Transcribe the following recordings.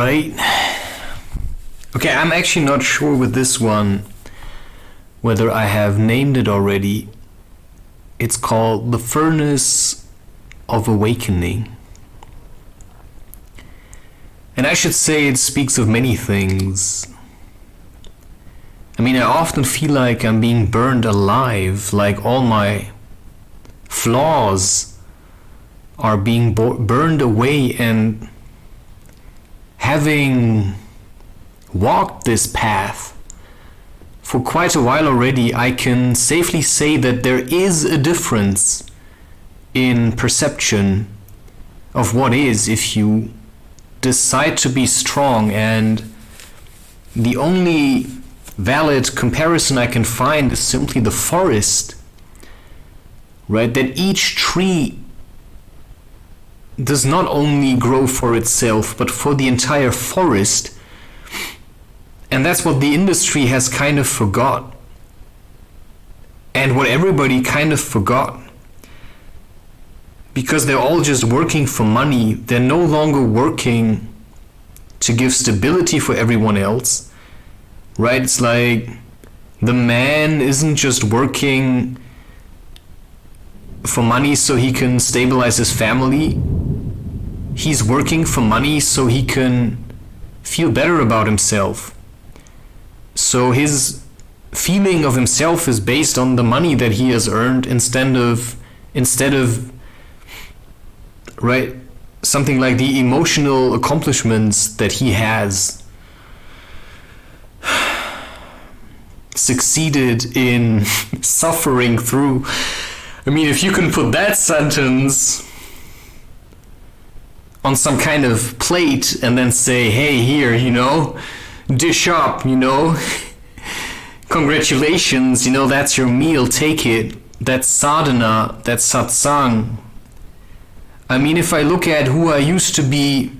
right? Okay, I'm actually not sure with this one whether I have named it already. It's called The Furnace of Awakening. And I should say it speaks of many things. I mean, I often feel like I'm being burned alive, like all my flaws are being burned away, and having walked this path for quite a while already, I can safely say that there is a difference in perception of what is if you decide to be strong. And the only valid comparison I can find is simply the forest, right? That each tree does not only grow for itself, but for the entire forest. And that's what the industry has kind of forgot. And what everybody kind of forgot. Because they're all just working for money. They're no longer working to give stability for everyone else. Right? It's like the man isn't just working for money so he can stabilize his family. He's working for money so he can feel better about himself. So his feeling of himself is based on the money that he has earned instead of right, something like the emotional accomplishments that he has succeeded in suffering through. I mean, if you can put that sentence on some kind of plate and then say, hey, here, dish up, congratulations, that's your meal, take it. That's sadhana, that's satsang. I mean, if I look at who I used to be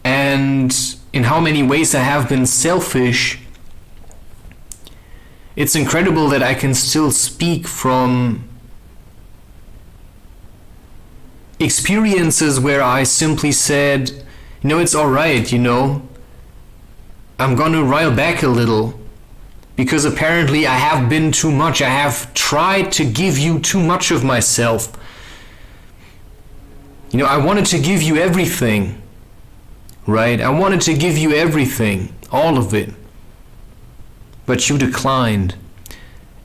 and in how many ways I have been selfish, it's incredible that I can still speak from experiences where I simply said, it's alright, I'm gonna rile back a little because apparently I have been too much. I have tried to give you too much of myself. I wanted to give you everything, right? I wanted to give you everything, all of it. But you declined.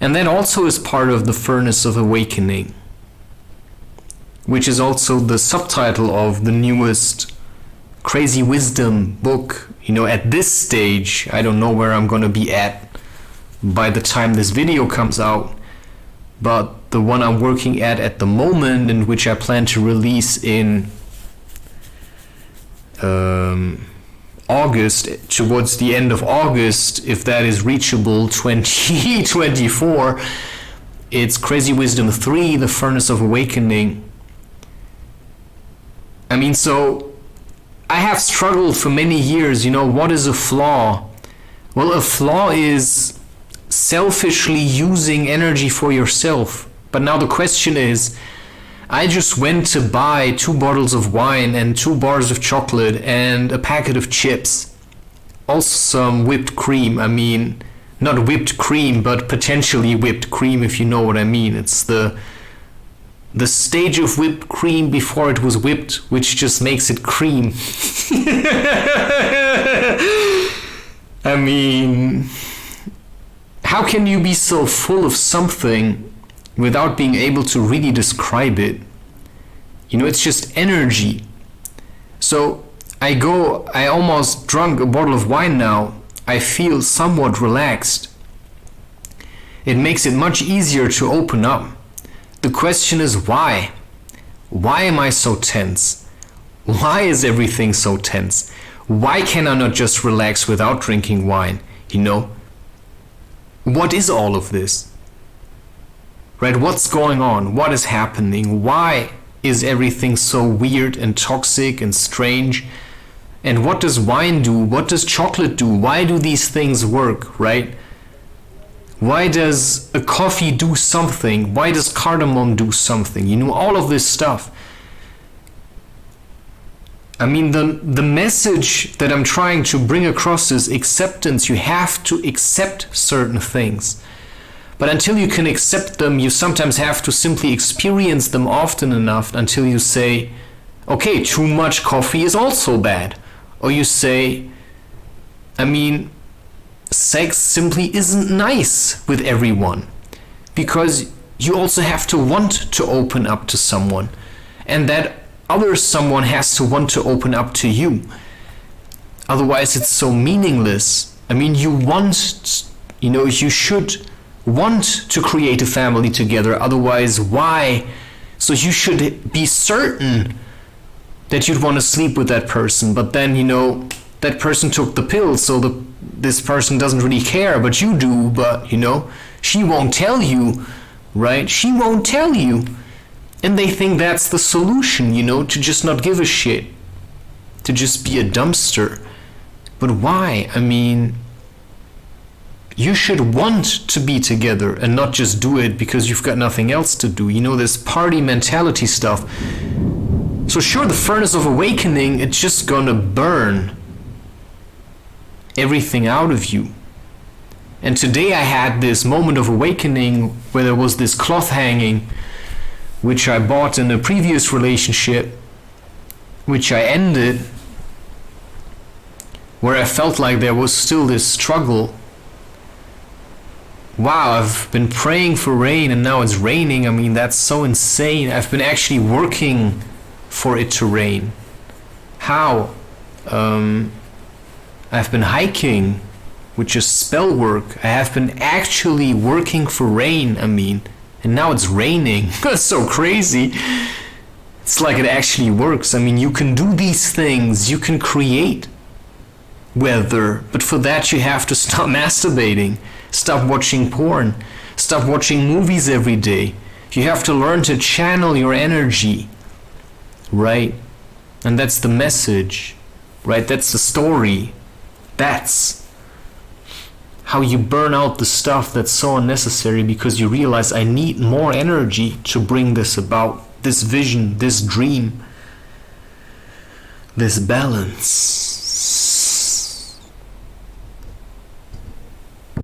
And that also is part of the furnace of awakening, which is also the subtitle of the newest Crazy Wisdom book. At this stage, I don't know where I'm going to be at by the time this video comes out, but the one I'm working at the moment, and which I plan to release in August, towards the end of August, if that is reachable, 2024, it's Crazy Wisdom 3, The Furnace of Awakening. I mean, so I have struggled for many years, what is a flaw? Well, a flaw is selfishly using energy for yourself. But now the question is, I just went to buy 2 bottles of wine and 2 bars of chocolate and a packet of chips. Also some whipped cream. I mean, not whipped cream, but potentially whipped cream, if you know what I mean. It's the stage of whipped cream before it was whipped, which just makes it cream. I mean, how can you be so full of something without being able to really describe it? It's just energy. So I almost drunk a bottle of wine now. I feel somewhat relaxed. It makes it much easier to open up. The question is why? Why am I so tense? Why is everything so tense? Why can I not just relax without drinking wine? What is all of this? Right? What's going on? What is happening? Why is everything so weird and toxic and strange? And what does wine do? What does chocolate do? Why do these things work, right? Why does a coffee do something? Why does cardamom do something? All of this stuff. I mean, the message that I'm trying to bring across is acceptance. You have to accept certain things. But until you can accept them, you sometimes have to simply experience them often enough until you say, okay, too much coffee is also bad. Or you say, I mean, sex simply isn't nice with everyone. Because you also have to want to open up to someone. And that other someone has to want to open up to you. Otherwise, it's so meaningless. I mean, you should want to create a family together. Otherwise, why? So you should be certain that you'd want to sleep with that person. But then, that person took the pill, so this person doesn't really care, but you do. But, she won't tell you, right? She won't tell you. And they think that's the solution, to just not give a shit. To just be a dumpster. But why? I mean, you should want to be together and not just do it because you've got nothing else to do. This party mentality stuff. So sure, the furnace of awakening, it's just gonna burn everything out of you. And today I had this moment of awakening where there was this cloth hanging which I bought in a previous relationship, which I ended, where I felt like there was still this struggle. Wow, I've been praying for rain and now it's raining. I mean, that's so insane. I've been actually working for it to rain. How? I've been hiking, which is spell work. I have been actually working for rain, and now it's raining. That's so crazy. It's like it actually works. I mean, you can do these things, you can create weather, but for that you have to stop masturbating, stop watching porn, stop watching movies every day. You have to learn to channel your energy, right? And that's the message, right? That's the story. That's how you burn out the stuff that's so unnecessary, because you realize I need more energy to bring this about, this vision, this dream, this balance.